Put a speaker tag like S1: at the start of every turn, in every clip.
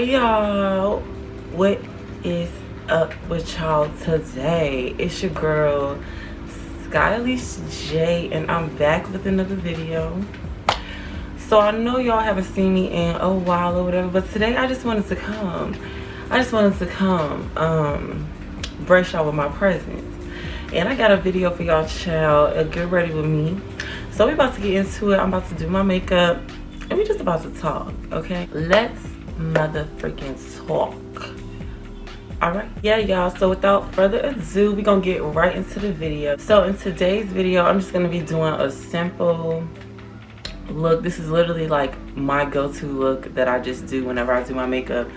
S1: Hey y'all, what is up with y'all today? It's your girl Skylish J, and I'm back with another video. So I know y'all haven't seen me in a while or whatever, but today I just wanted to come brush y'all with my presence. And I got a video for y'all, child. Get ready with me. So we about to get into it. I'm about to do my makeup and we just about to talk, okay? Let's motherfucking talk. All right, yeah, y'all, so without further ado, we're gonna get right into the video. So in today's video, I'm just gonna be doing a simple look. This is literally like my go-to look that I just do whenever I do my makeup.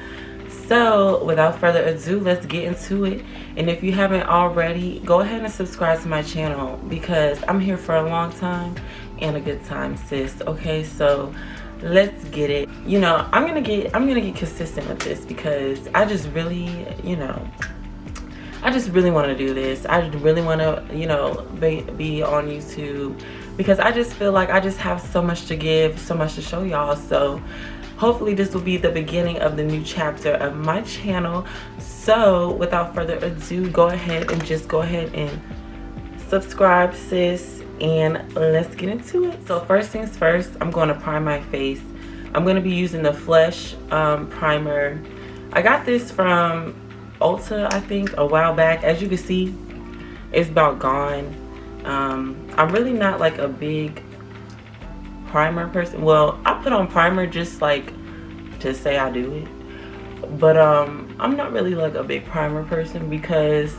S1: So without further ado, let's get into it. And if you haven't already, go ahead and subscribe to my channel because I'm here for a long time and a good time, sis. Okay, so let's get it. You know, I'm gonna get consistent with this because I just really, I just really want to do this. I really want to, be on YouTube because I just feel like I just have so much to give, so much to show y'all. So hopefully this will be the beginning of the new chapter of my channel. So without further ado, go ahead and subscribe, sis, and let's get into it. So first things first, I'm going to prime my face. I'm going to be using the Flesh primer. I got this from Ulta, I think, a while back. As you can see, it's about gone. I'm really not like a big primer person. Well, I put on primer just like to say I do it, but I'm not really like a big primer person because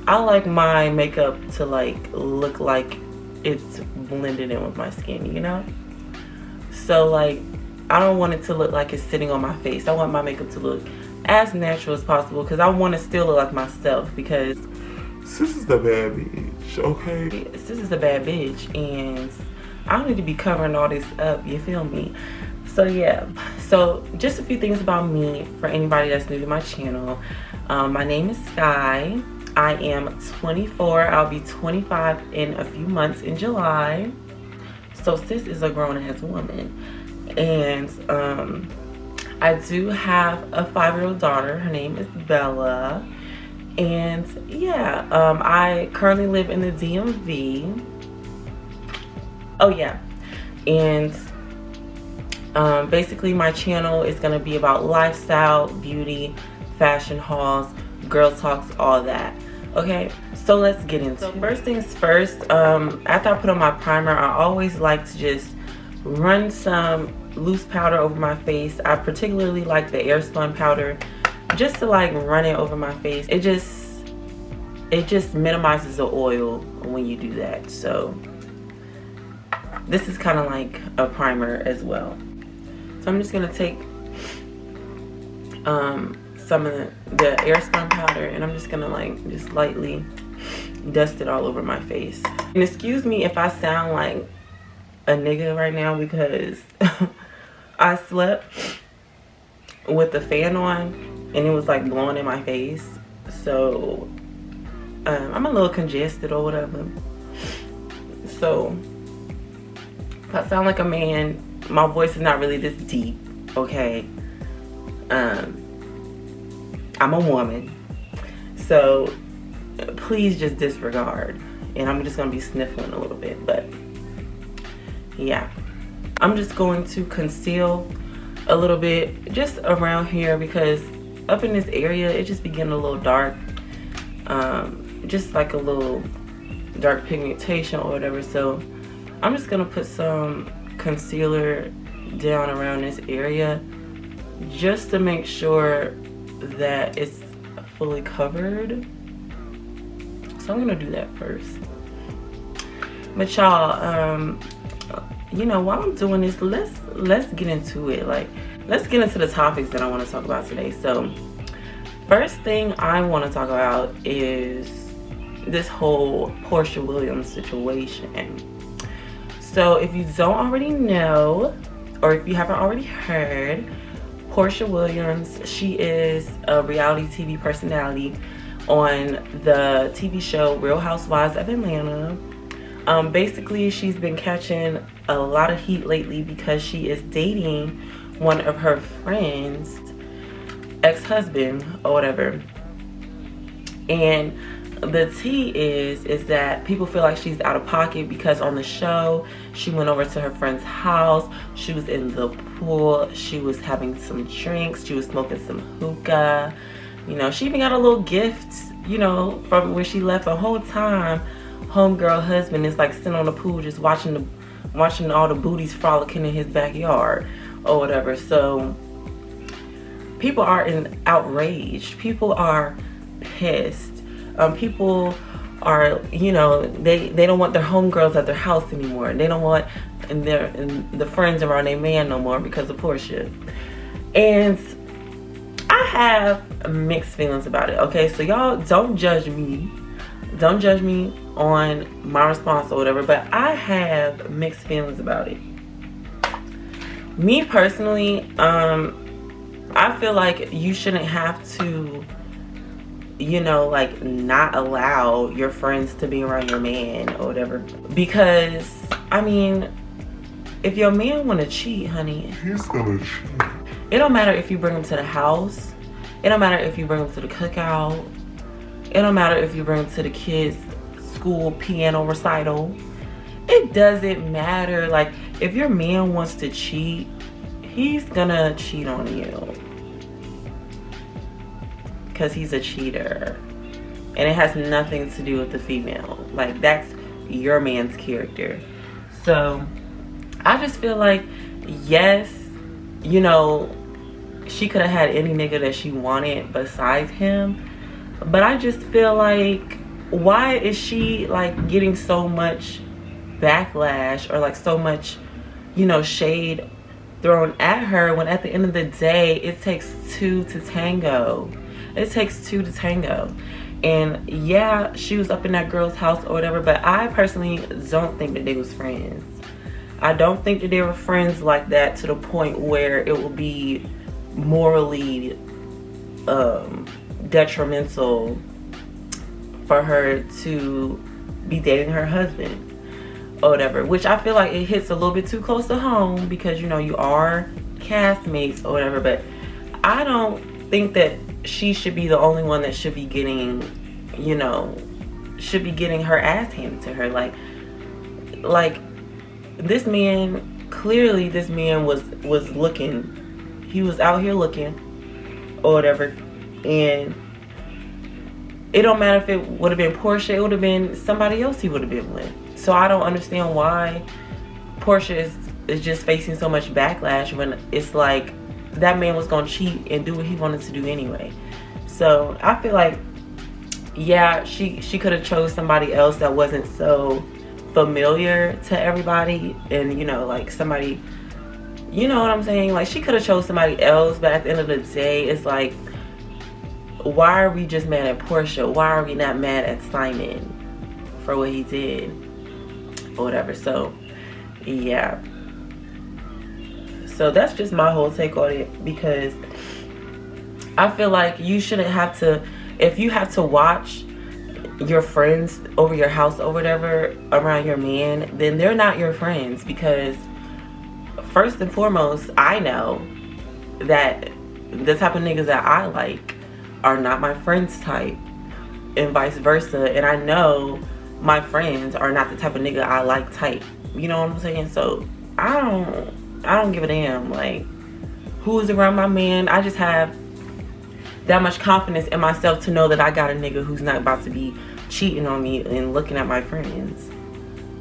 S1: I like my makeup to like look like it's blended in with my skin, you know? So like I don't want it to look like it's sitting on my face. I want my makeup to look as natural as possible because I want to still look like myself because
S2: sis is the bad bitch, okay?
S1: Sis is a bad bitch and I don't need to be covering all this up, you feel me? So yeah, so just a few things about me for anybody that's new to my channel. My name is Sky. I am 24. I'll be 25 in a few months in July. So sis is a grown-ass woman. And I do have a 5-year-old daughter. Her name is Bella. And yeah, I currently live in the DMV. Oh yeah, and basically my channel is going to be about lifestyle, beauty, fashion hauls, girl talks, all that. Okay, so let's get into it. First things first, after I put on my primer, I always like to just run some loose powder over my face. I particularly like the Airspun powder just to like run it over my face. It just minimizes the oil when you do that. So this is kind of like a primer as well. So I'm just gonna take some of the Airspun powder and I'm just gonna like just lightly dust it all over my face. And excuse me if I sound like a nigga right now because I slept with the fan on and it was like blowing in my face. So I'm a little congested or whatever. So if I sound like a man, my voice is not really this deep, okay? I'm a woman, so please just disregard. And I'm just gonna be sniffling a little bit, but yeah. I'm just going to conceal a little bit just around here because up in this area, it just be getting a little dark. Just like a little dark pigmentation or whatever. So I'm just gonna put some concealer down around this area just to make sure that it's fully covered. So I'm gonna do that first. But y'all, you know, while I'm doing this, let's get into it. Like, let's get into the topics that I want to talk about today. So first thing I want to talk about is this whole Porsha Williams situation. So if you don't already know, or if you haven't already heard, Porsha Williams, she is a reality TV personality on the TV show Real Housewives of Atlanta. Basically, she's been catching a lot of heat lately because she is dating one of her friends. ex-husband or whatever. And the tea is that people feel like she's out of pocket because on the show she went over to her friend's house, she was in the pool, she was having some drinks, she was smoking some hookah, you know, she even got a little gift, you know, from when she left. The whole time homegirl husband is like sitting on the pool just watching all the booties frolicking in his backyard or whatever. So people are outraged, people are pissed. People are, you know, they don't want their homegirls at their house anymore. They don't want the friends around their man no more because of Porsha. And I have mixed feelings about it, okay? So y'all don't judge me. Don't judge me on my response or whatever, but I have mixed feelings about it. Me personally, I feel like you shouldn't have to, you know, like not allow your friends to be around your man or whatever. Because, I mean, if your man want to cheat, honey,
S2: He's gonna cheat.
S1: it don't matter if you bring him to the house. It don't matter if you bring him to the cookout. It don't matter if you bring him to the kids' school piano recital. It doesn't matter. Like, if your man wants to cheat, he's gonna cheat on you. Because he's a cheater. And it has nothing to do with the female. Like, that's your man's character. So I just feel like, yes, you know, she could have had any nigga that she wanted besides him, but I just feel like, why is she like getting so much backlash or like so much, you know, shade thrown at her, when at the end of the day it takes two to tango. It takes two to tango. And yeah, she was up in that girl's house or whatever, but I personally don't think that they was friends. I don't think that they were friends like that to the point where it will be morally detrimental for her to be dating her husband or whatever, which I feel like it hits a little bit too close to home because, you know, you are castmates or whatever. But I don't think that she should be the only one that should be getting, you know, should be getting her ass handed to her. Like this man, clearly this man was looking, he was out here looking or whatever, and it don't matter if it would have been Porsha, it would have been somebody else he would have been with. So I don't understand why Porsha is just facing so much backlash when it's like that man was gonna cheat and do what he wanted to do anyway. So I feel like, yeah, she could have chose somebody else that wasn't so familiar to everybody, and, you know, like somebody, you know what I'm saying, like she could have chose somebody else. But at the end of the day, it's like, why are we just mad at Porsha? Why are we not mad at Simon for what he did or whatever? So yeah, so that's just my whole take on it, because I feel like you shouldn't have to, if you have to watch your friends over your house or whatever around your man, then they're not your friends. Because first and foremost, I know that the type of niggas that I like are not my friends type, and vice versa. And I know my friends are not the type of nigga I like type. You know what I'm saying? So I don't give a damn like who's around my man. I just have that much confidence in myself to know that I got a nigga who's not about to be cheating on me and looking at my friends.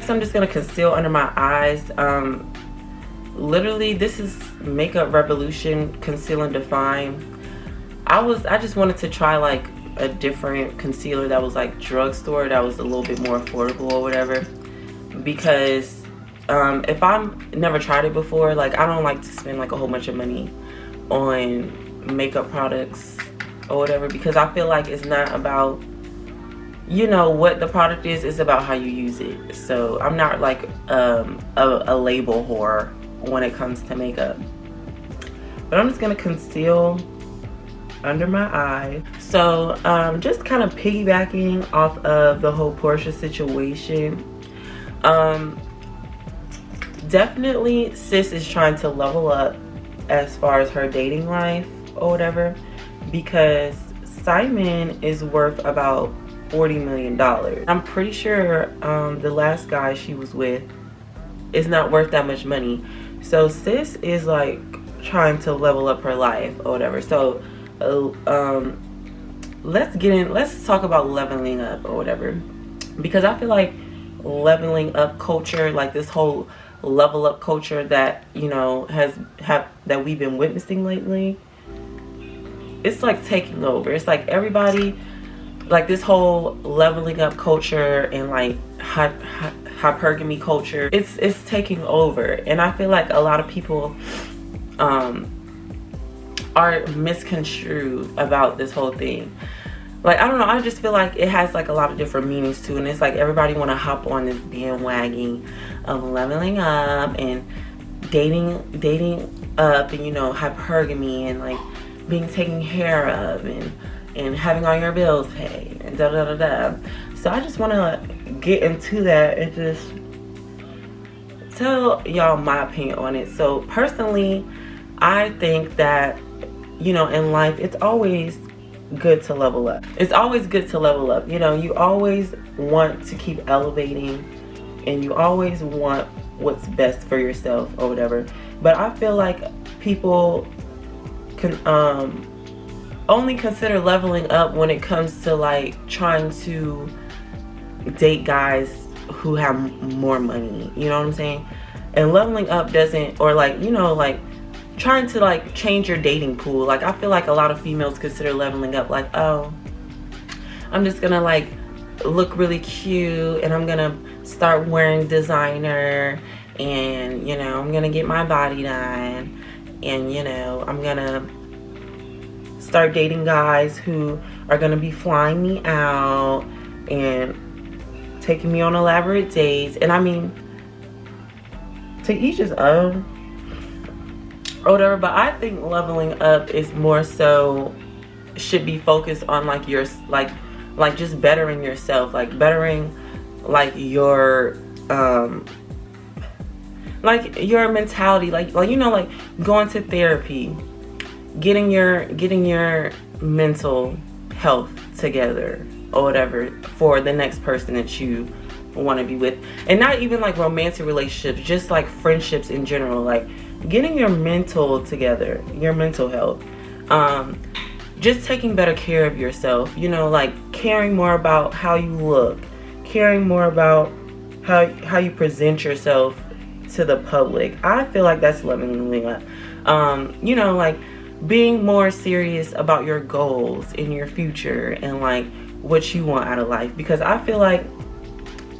S1: So I'm just gonna conceal under my eyes. Literally, this is Makeup Revolution Conceal and Define. I just wanted to try like a different concealer that was like drugstore, that was a little bit more affordable or whatever, because if I've never tried it before, like I don't like to spend like a whole bunch of money on makeup products or whatever, because I feel like it's not about, you know, what the product is, it's about how you use it. So I'm not like a label whore when it comes to makeup. But I'm just gonna conceal under my eye. So just kind of piggybacking off of the whole Porsha situation, definitely sis is trying to level up as far as her dating life or whatever, because Simon is worth about $40 million. I'm pretty sure the last guy she was with is not worth that much money. So sis is like trying to level up her life or whatever. So let's talk about leveling up or whatever, because I feel like leveling up culture, like this whole level up culture that, you know, that we've been witnessing lately, it's like taking over. It's like everybody, like this whole leveling up culture and like hypergamy culture, it's taking over. And I feel like a lot of people are misconstrued about this whole thing. Like, I don't know, I just feel like it has like a lot of different meanings too, and it's like everybody want to hop on this bandwagon of leveling up and dating up, and, you know, hypergamy and like being taken care of and having all your bills paid and da da da da. So I just want to get into that and just tell y'all my opinion on it. So personally, I think that, you know, in life, it's always good to level up. It's always good to level up. You know, you always want to keep elevating, and you always want what's best for yourself or whatever. But I feel like people can only consider leveling up when it comes to like trying to date guys who have more money. You know what I'm saying? And leveling up doesn't, or like, you know, like trying to like change your dating pool. Like, I feel like a lot of females consider leveling up like, oh, I'm just gonna like look really cute, and I'm gonna start wearing designer, and, you know, I'm gonna get my body done, and, you know, I'm gonna start dating guys who are gonna be flying me out and taking me on elaborate dates. And I mean, to each his own or whatever, but I think leveling up is more so should be focused on like your like just bettering yourself, like bettering like your mentality, like you know, like going to therapy, getting your mental health together or whatever for the next person that you want to be with. And not even like romantic relationships, just like friendships in general, like getting your mental together, your mental health, just taking better care of yourself, you know, like caring more about how you look, caring more about how you present yourself to the public. I feel like that's leveling up. You know, like being more serious about your goals in your future and like what you want out of life, because I feel like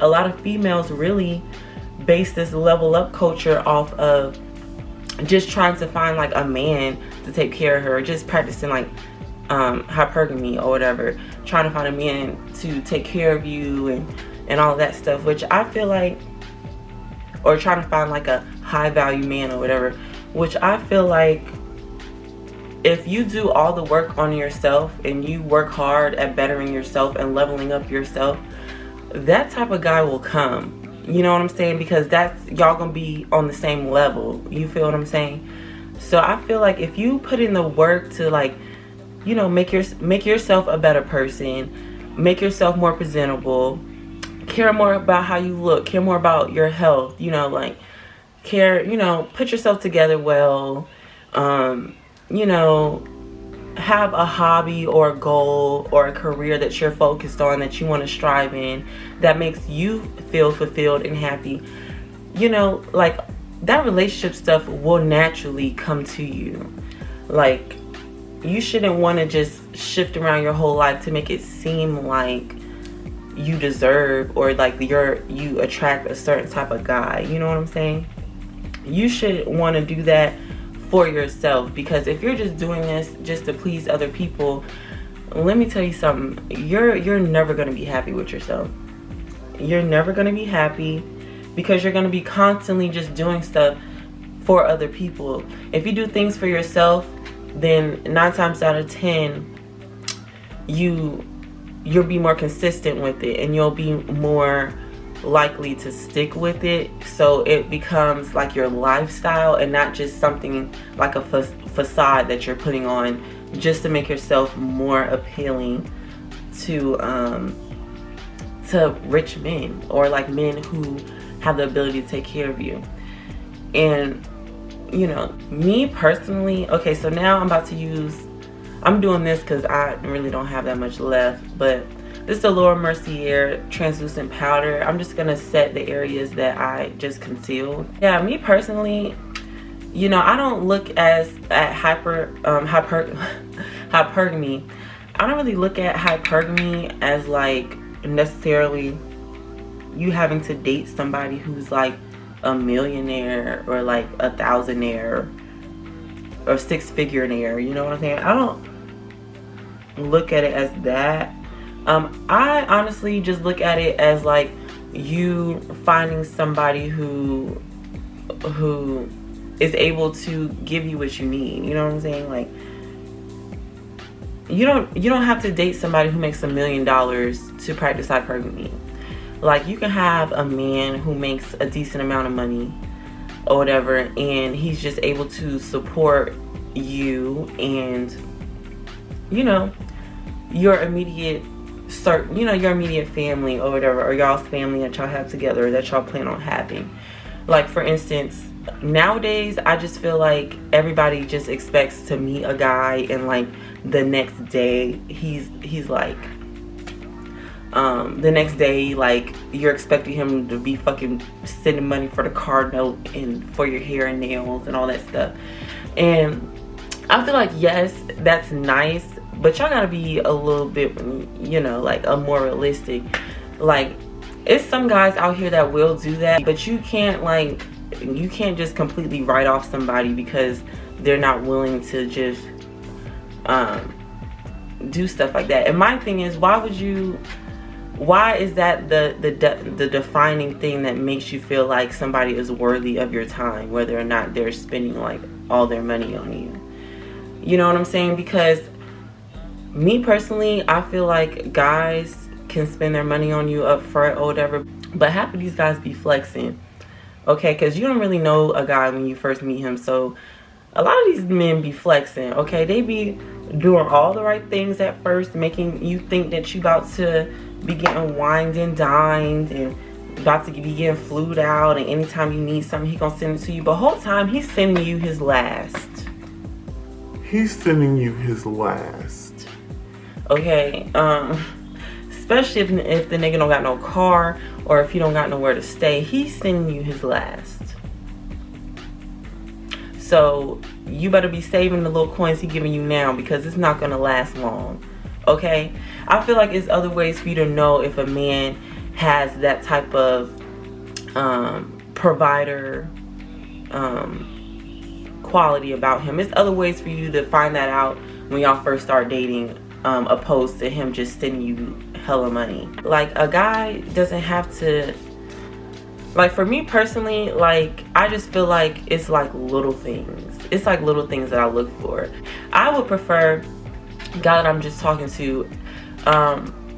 S1: a lot of females really base this level up culture off of just trying to find like a man to take care of her, just practicing like hypergamy or whatever, trying to find a man to take care of you and all that stuff, which I feel like, or trying to find like a high value man or whatever, which I feel like if you do all the work on yourself and you work hard at bettering yourself and leveling up yourself, that type of guy will come. You know what I'm saying? Because that's, y'all gonna be on the same level. You feel what I'm saying? So I feel like if you put in the work to like, you know, make yourself a better person, make yourself more presentable, care more about how you look, care more about your health, you know, like care, you know, put yourself together well, you know, have a hobby or a goal or a career that you're focused on, that you want to strive in, that makes you feel fulfilled and happy, you know, like that relationship stuff will naturally come to you. Like, you shouldn't want to just shift around your whole life to make it seem like you deserve or like you attract a certain type of guy. You know what I'm saying? You should want to do that for yourself, because if you're just doing this just to please other people, let me tell you something, you're never going to be happy with yourself. You're never going to be happy, because you're going to be constantly just doing stuff for other people. If you do things for yourself, then 9 times out of 10 you'll be more consistent with it, and you'll be more likely to stick with it, so it becomes like your lifestyle and not just something like a facade that you're putting on just to make yourself more appealing to rich men, or like men who have the ability to take care of you. And you know, me personally, okay, so now I'm doing this because I really don't have that much left, but this is the Laura Mercier translucent powder. I'm just gonna set the areas that I just concealed. Yeah, me personally, you know, I don't look at hypergamy. I don't really look at hypergamy as like necessarily you having to date somebody who's like a millionaire or like a thousandaire or six-figure-naire, you know what I'm saying? I don't look at it as that. I honestly just look at it as like you finding somebody who is able to give you what you need, you know what I'm saying? Like you don't have to date somebody who makes $1 million to practice hypergamy. Like, you can have a man who makes a decent amount of money or whatever, and he's just able to support you and, you know, your immediate family or whatever, or y'all's family that y'all have together, that y'all plan on having. Like, for instance, nowadays I just feel like everybody just expects to meet a guy and like the next day he's like the next day, like, you're expecting him to be fucking sending money for the car note and for your hair and nails and all that stuff. And I feel like, yes, that's nice, but y'all gotta be a little bit, you know, like a more realistic. Like, it's some guys out here that will do that, but you can't just completely write off somebody because they're not willing to just do stuff like that. And my thing is, why is that the defining thing that makes you feel like somebody is worthy of your time, whether or not they're spending like all their money on you? You know what I'm saying? Because me personally, I feel like guys can spend their money on you up front or whatever, but half of these guys be flexing, okay? Because you don't really know a guy when you first meet him, so a lot of these men be flexing, okay? They be doing all the right things at first, making you think that you about to be getting wined and dined and about to be getting flued out, and anytime you need something, he gonna send it to you. But the whole time, he's sending you his last.
S2: He's sending you his last.
S1: Okay, especially if the nigga don't got no car, or if he don't got nowhere to stay, he's sending you his last. So you better be saving the little coins he's giving you now, because it's not gonna last long. Okay, I feel like it's other ways for you to know if a man has that type of provider quality about him. It's other ways for you to find that out when y'all first start dating, opposed to him just sending you hella money. Like, a guy doesn't have to, like, for me personally, like, I just feel like it's like little things. It's like little things that I look for. I would prefer a guy that I'm just talking to,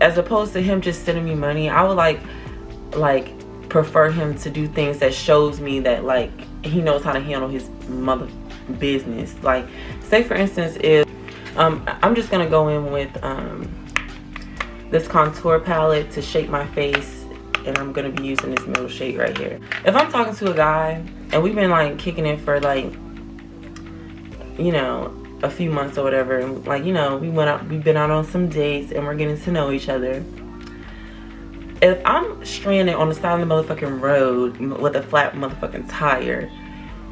S1: as opposed to him just sending me money. I would like prefer him to do things that shows me that, like, he knows how to handle his mother business. Like, say for instance, if I'm just gonna go in with this contour palette to shape my face, and I'm gonna be using this middle shade right here. If I'm talking to a guy and we've been like kicking it for like, you know, a few months or whatever, and like, you know, we've been out on some dates and we're getting to know each other. If I'm stranded on the side of the motherfucking road with a flat motherfucking tire,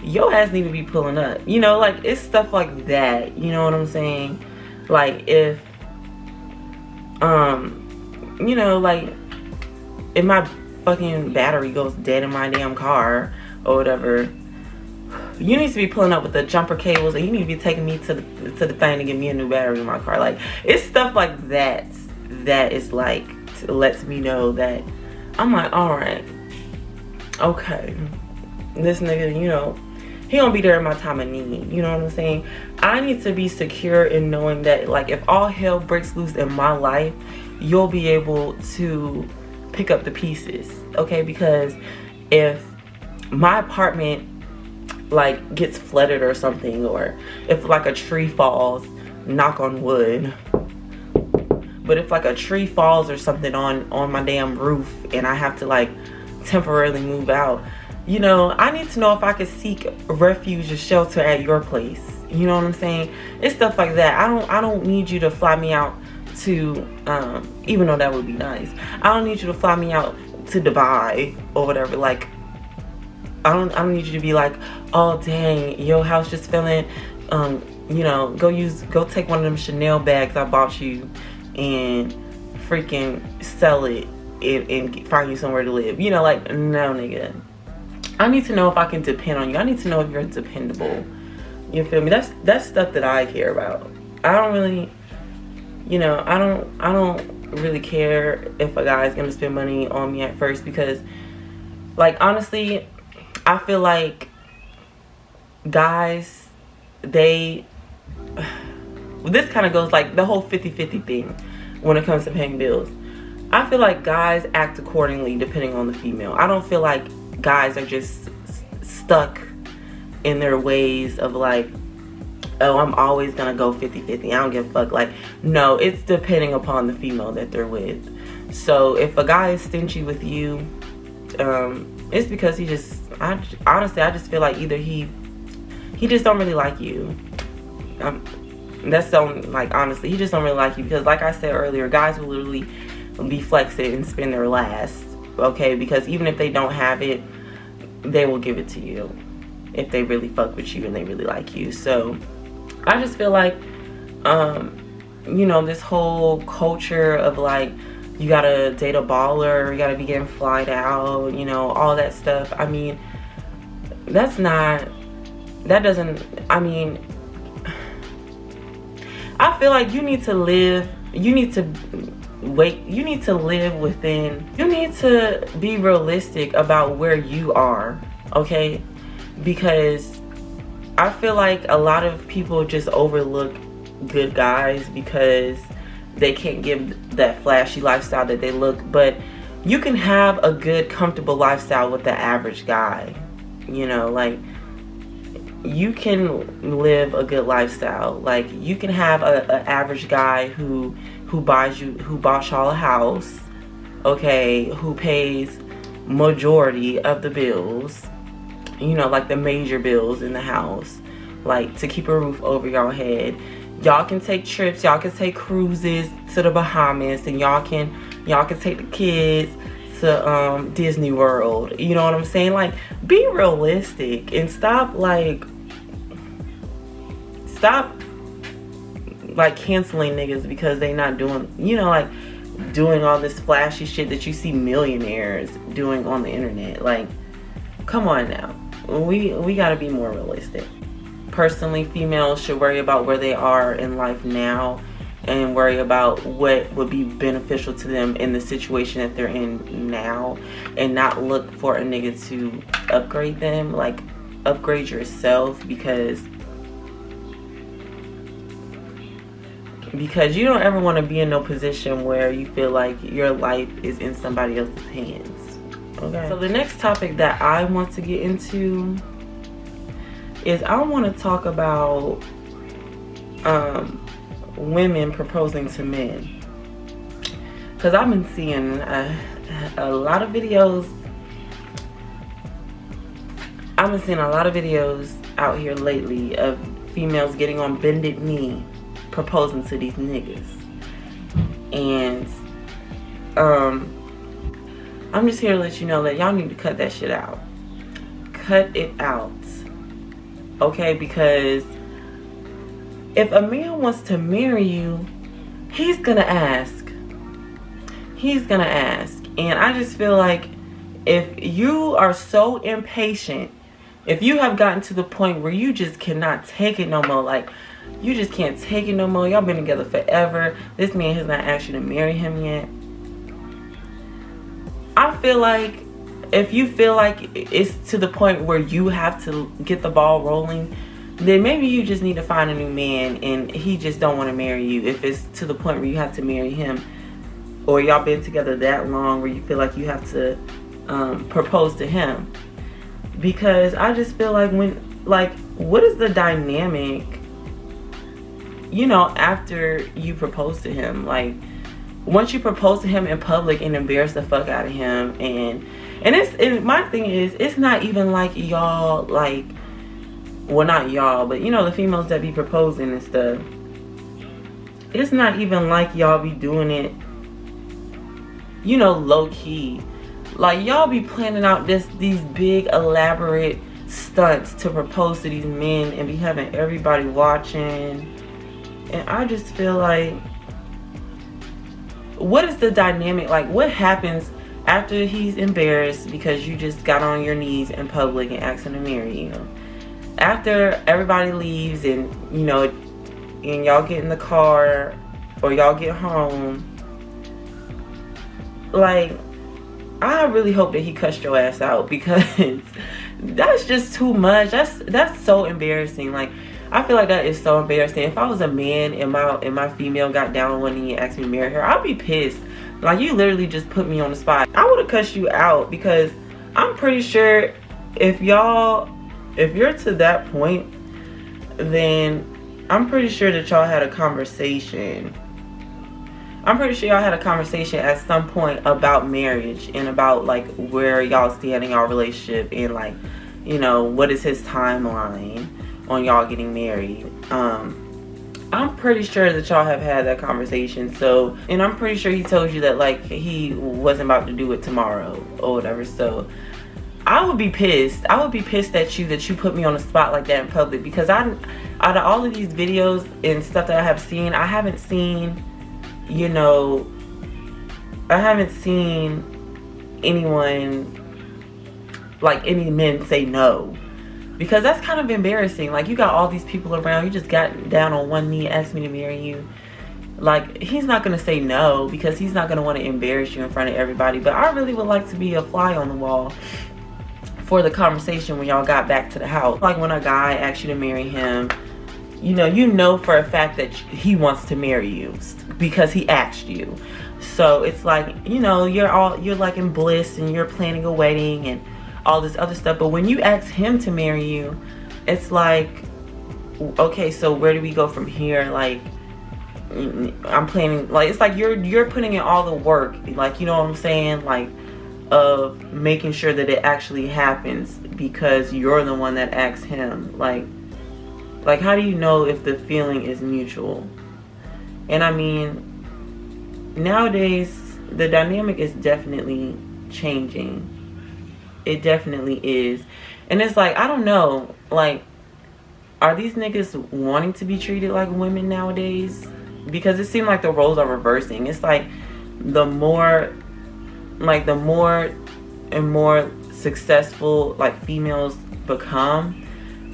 S1: your ass need to be pulling up. You know, like, it's stuff like that. You know what I'm saying? Like, if, you know, like, if my fucking battery goes dead in my damn car or whatever, you need to be pulling up with the jumper cables, and you need to be taking me to the thing to get me a new battery in my car. Like, it's stuff like that that is like, lets me know that I'm like, all right, okay, this nigga, you know, he gonna be there in my time of need. You know what I'm saying? I need to be secure in knowing that, like, if all hell breaks loose in my life, you'll be able to pick up the pieces, okay? Because if my apartment like gets flooded or something, or if like a tree falls, knock on wood. But if like a tree falls or something on my damn roof and I have to like temporarily move out, you know, I need to know if I could seek refuge or shelter at your place. You know what I'm saying? It's stuff like that. I don't need you to fly me out to even though that would be nice. I don't need you to fly me out to Dubai or whatever. Like I don't need you to be like, oh dang, your house just fell in. You know, go take one of them Chanel bags I bought you and freaking sell it and find you somewhere to live. You know, like, no, nigga. I need to know if I can depend on you. I need to know if you're dependable. You feel me? That's stuff that I care about. I don't really, you know, I don't really care if a guy's gonna spend money on me at first, because like honestly, I feel like guys, this kind of goes like the whole 50-50 thing when it comes to paying bills. I feel like guys act accordingly depending on the female. I don't feel like guys are just stuck in their ways of like, oh, I'm always gonna go 50-50. I don't give a fuck. Like, no, it's depending upon the female that they're with. So if a guy is stingy with you, it's because he just, honestly, I just feel like either he just don't really like you. That's so, like, honestly, he just don't really like you, because like I said earlier, guys will literally be flexing and spend their last, okay? Because even if they don't have it, they will give it to you if they really fuck with you and they really like you. So I just feel like you know, this whole culture of like, you gotta date a baller, you gotta be getting flied out, you know, all that stuff. I mean, I feel like you need to live within, you need to be realistic about where you are, okay? Because I feel like a lot of people just overlook good guys because they can't give that flashy lifestyle that they look. But you can have a good, comfortable lifestyle with the average guy. You know, like, you can live a good lifestyle. Like, you can have an average guy who bought y'all a house, okay, who pays majority of the bills, you know, like the major bills in the house, like to keep a roof over y'all head. Y'all can take trips, y'all can take cruises to the Bahamas, and y'all can take the kids to Disney World. You know what I'm saying? Like, be realistic and stop canceling niggas because they not doing, you know, like doing all this flashy shit that you see millionaires doing on the internet. Like, come on now. We gotta be more realistic. Personally, females should worry about where they are in life now and worry about what would be beneficial to them in the situation that they're in now, and not look for a nigga to upgrade them. Like, upgrade yourself, because you don't ever want to be in no position where you feel like your life is in somebody else's hands. Okay. So the next topic that I want to get into is I want to talk about women proposing to men, because I've been seeing a lot of videos. I've been seeing a lot of videos out here lately of females getting on bended knee proposing to these niggas, and I'm just here to let you know that y'all need to cut that shit out. Cut it out, okay? Because if a man wants to marry you, he's gonna ask. And I just feel like if you are so impatient, if you have gotten to the point where you just cannot take it no more, like, you just can't take it no more, y'all been together forever, this man has not asked you to marry him yet, I feel like if you feel like it's to the point where you have to get the ball rolling, then maybe you just need to find a new man, and he just don't want to marry you. If it's to the point where you have to marry him, or y'all been together that long where you feel like you have to propose to him. Because I just feel like what is the dynamic you know, after you propose to him. Like, once you propose to him in public and embarrass the fuck out of him, and my thing is, it's not even like y'all, like, well, not y'all, but you know, the females that be proposing and stuff, it's not even like y'all be doing it, you know, low-key. Like, y'all be planning out these big elaborate stunts to propose to these men and be having everybody watching. And I just feel like, what is the dynamic? Like, what happens after he's embarrassed because you just got on your knees in public and asked him to marry you? After everybody leaves and, you know, and y'all get in the car or y'all get home, like, I really hope that he cussed your ass out, because that's just too much. That's so embarrassing. Like, I feel like that is so embarrassing. If I was a man and my female got down on one knee and asked me to marry her, I'd be pissed. Like, you literally just put me on the spot. I would have cussed you out, because I'm pretty sure if you're to that point, then I'm pretty sure that y'all had a conversation. I'm pretty sure y'all had a conversation at some point about marriage and about, like, where y'all stand in y'all relationship and, like, you know, what is his timeline on y'all getting married. I'm pretty sure that y'all have had that conversation. So, and I'm pretty sure he told you that, like, he wasn't about to do it tomorrow or whatever. So I would be pissed. I would be pissed at you that you put me on the spot like that in public, because out of all of these videos and stuff that I have seen, I haven't seen, you know, I haven't seen anyone, like, any men say no. Because that's kind of embarrassing. Like, you got all these people around, you just got down on one knee and asked me to marry you. Like, he's not going to say no, because he's not going to want to embarrass you in front of everybody. But I really would like to be a fly on the wall for the conversation when y'all got back to the house. Like, when a guy asks you to marry him, you know for a fact that he wants to marry you because he asked you. So it's like, you know, you're like in bliss and you're planning a wedding and all this other stuff. But when you ask him to marry you, it's like, okay, so where do we go from here? Like, I'm planning, like, it's like you're putting in all the work, like, you know what I'm saying, like, of making sure that it actually happens because you're the one that asked him. Like how do you know if the feeling is mutual? And I mean, nowadays the dynamic is definitely changing. It definitely is. And it's like, I don't know, like, are these niggas wanting to be treated like women nowadays? Because it seems like the roles are reversing. It's like the more and more successful, like, females become,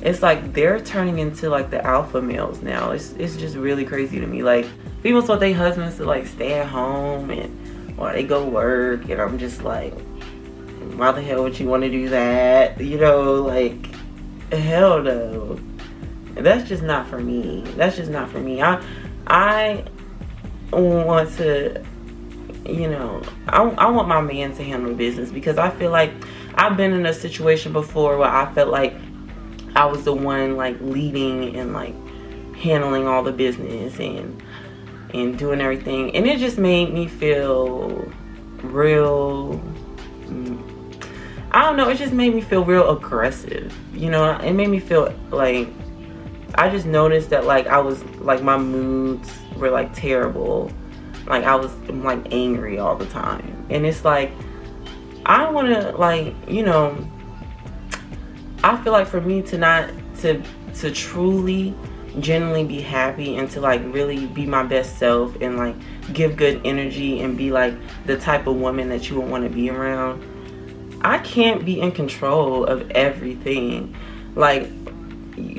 S1: it's like they're turning into, like, the alpha males now. It's just really crazy to me. Like, females want their husbands to, like, stay at home and or they go work, and I'm just like, why the hell would you want to do that? You know, like, hell no. That's just not for me. That's just not for me. I want to, you know, I want my man to handle business, because I feel like I've been in a situation before where I felt like I was the one, like, leading and, like, handling all the business and doing everything, and it just made me feel real, I don't know, it just made me feel real aggressive, you know. It made me feel like, I just noticed that, like, I was, like, my moods were, like, terrible. Like, I was, like, angry all the time. And it's like, I want to, like, you know, I feel like for me to not, to truly, genuinely be happy and to, like, really be my best self and, like, give good energy and be, like, the type of woman that you would want to be around, I can't be in control of everything. Like,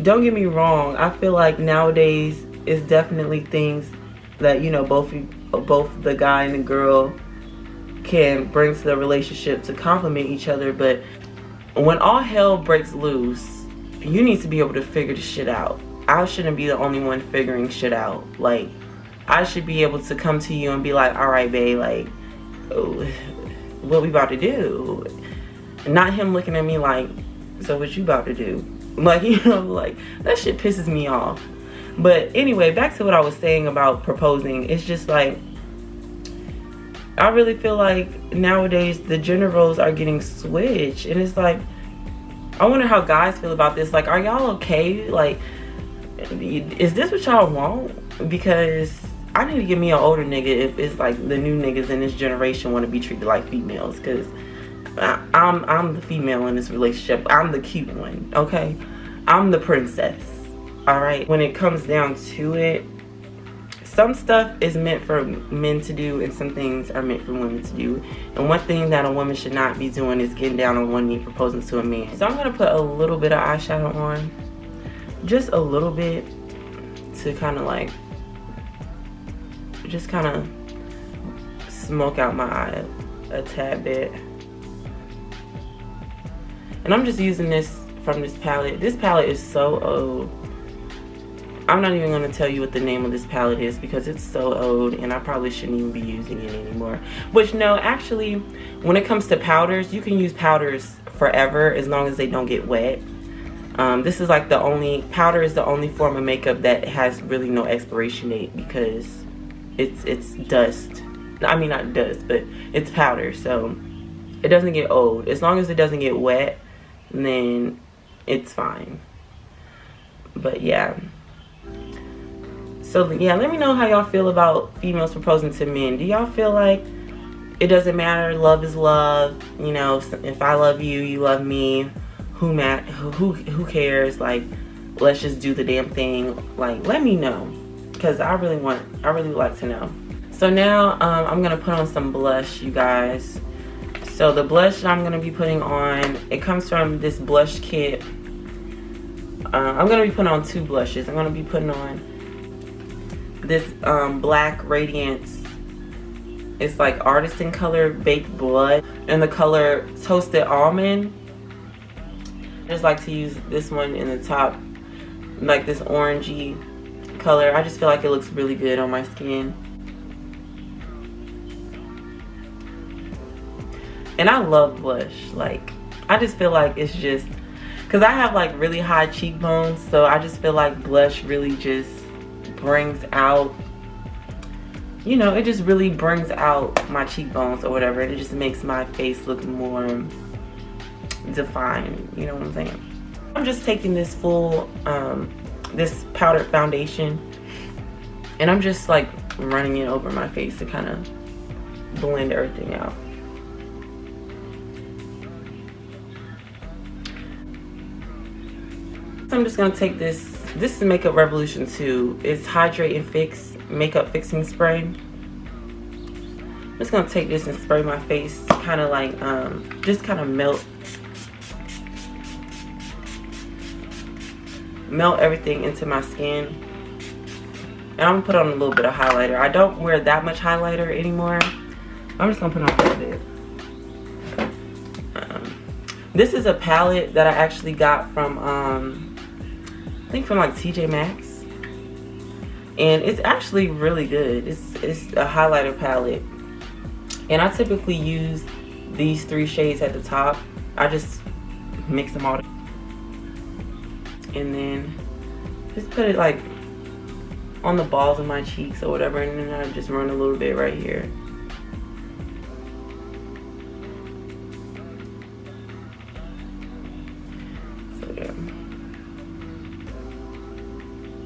S1: don't get me wrong, I feel like nowadays it's definitely things that, you know, both the guy and the girl can bring to the relationship to complement each other. But when all hell breaks loose, you need to be able to figure the shit out. I shouldn't be the only one figuring shit out. Like, I should be able to come to you and be like, all right, babe, like, what we about to do? Not him looking at me like, so what you about to do? Like, you know, like, that shit pisses me off. But anyway, back to what I was saying about proposing. It's just like, I really feel like nowadays the gender roles are getting switched. And it's like, I wonder how guys feel about this. Like, are y'all okay? Like, is this what y'all want? Because I need to get me an older nigga if it's like the new niggas in this generation want to be treated like females. Because I'm the female in this relationship. I'm the cute one, okay? I'm the princess, all right? When it comes down to it, some stuff is meant for men to do and some things are meant for women to do. And one thing that a woman should not be doing is getting down on one knee proposing to a man. So I'm going to put a little bit of eyeshadow on. Just a little bit to kind of like, just kind of smoke out my eye a tad bit. And I'm just using this from this palette. This palette is so old. I'm not even going to tell you what the name of this palette is because it's so old and I probably shouldn't even be using it anymore. Which, no, actually, when it comes to powders, you can use powders forever as long as they don't get wet. This is like powder is the only form of makeup that has really no expiration date because it's dust. I mean, not dust, but it's powder, so it doesn't get old. As long as it doesn't get wet, then it's fine. But yeah. So yeah, let me know how y'all feel about females proposing to men. Do y'all feel like it doesn't matter, love is love, you know, if I love you, you love me, who cares? Like, let's just do the damn thing. Like, let me know, because I really like to know. So now I'm gonna put on some blush, you guys. So the blush I'm gonna be putting on, it comes from this blush kit. I'm gonna be putting on two blushes. I'm gonna be putting on this black radiance. It's like artisan color baked blood and the color toasted almond. I just like to use this one in the top, like this orangey color. I just feel like it looks really good on my skin. And I love blush. Like, I just feel like it's just, because I have like really high cheekbones, so I just feel like blush really just brings out, you know, it just really brings out my cheekbones or whatever. It just makes my face look more defined, you know what I'm saying? I'm just taking this full, this powdered foundation, and I'm just like running it over my face to kind of blend everything out. So I'm just gonna take this is Makeup Revolution 2. It's Hydrate and Fix Makeup Fixing Spray. I'm just gonna take this and spray my face, kind of like, just kind of melt everything into my skin. And I'm gonna put on a little bit of highlighter. I don't wear that much highlighter anymore. I'm just gonna put on a little bit. This is a palette that I actually got from, I think from like TJ Maxx, and it's actually really good. It's a highlighter palette, and I typically use these 3 shades at the top. I just mix them all, and then just put it like on the balls of my cheeks or whatever, and then I just run a little bit right here.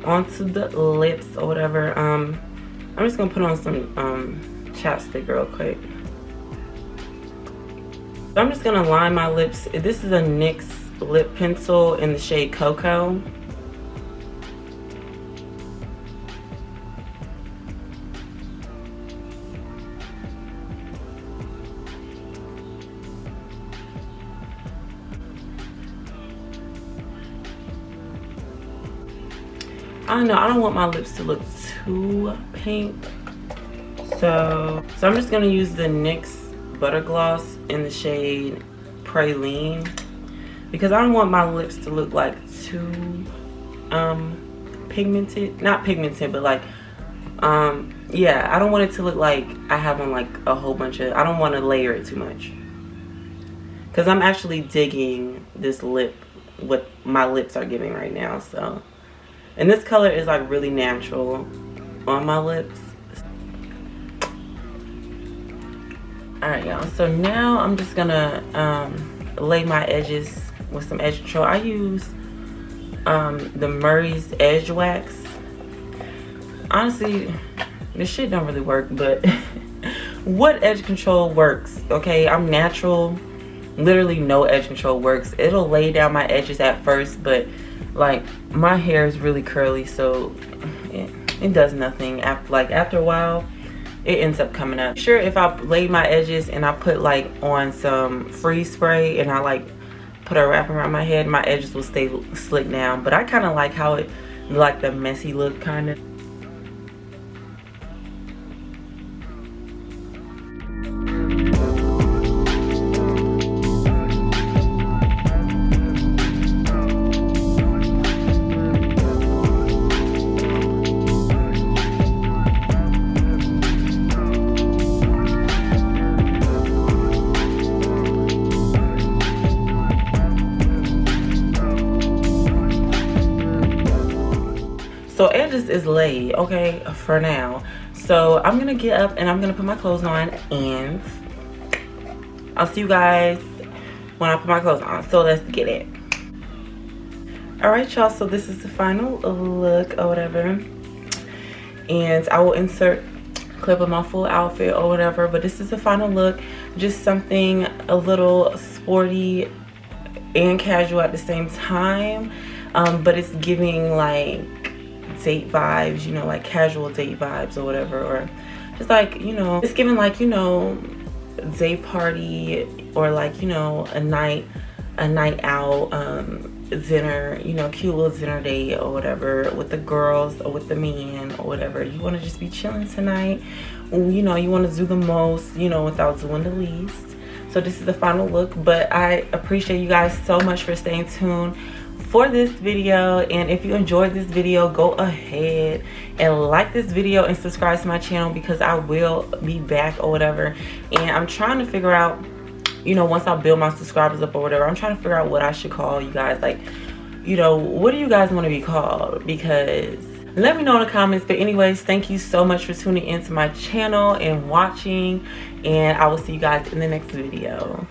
S1: Onto the lips or whatever. I'm just gonna put on some chapstick real quick. So I'm just gonna line my lips. This is a NYX lip pencil in the shade Cocoa. I don't know, I don't want my lips to look too pink. So I'm just gonna use the NYX Butter Gloss in the shade Praline, because I don't want my lips to look like too pigmented. Not pigmented, but like, yeah, I don't want it to look like I have on like a whole bunch of, I don't want to layer it too much. Because I'm actually digging this lip, what my lips are giving right now, so. And this color is like really natural on my lips. Alright, y'all. So now I'm just gonna lay my edges with some edge control. I use the Mercier's Edge Wax. Honestly, this shit don't really work, but what edge control works? Okay, I'm natural. Literally no edge control works. It'll lay down my edges at first, but like my hair is really curly, so it does nothing. After a while, it ends up coming up. Sure, if I lay my edges and I put like on some freeze spray and I like put a wrap around my head, my edges will stay slick down. But I kind of like how it, like the messy look kind of. So edges is laid, okay, for now. So I'm gonna get up and I'm gonna put my clothes on, and I'll see you guys when I put my clothes on. So let's get it. All right, y'all, so this is the final look or whatever. And I will insert a clip of my full outfit or whatever, but this is the final look. Just something a little sporty and casual at the same time. But it's giving like date vibes, you know, like casual date vibes or whatever, or just like, you know, it's giving like, you know, day party or like, you know, a night out, dinner, you know, cute little dinner date or whatever with the girls or with the men or whatever. You want to just be chilling tonight, you know, you want to do the most, you know, without doing the least. So this is the final look, but I appreciate you guys so much for staying tuned for this video. And if you enjoyed this video, go ahead and like this video and subscribe to my channel, because I will be back or whatever. And I'm trying to figure out, you know, once I build my subscribers up or whatever, I'm trying to figure out what I should call you guys. Like, you know, what do you guys want to be called? Because let me know in the comments. But anyways, thank you so much for tuning into my channel and watching, and I will see you guys in the next video.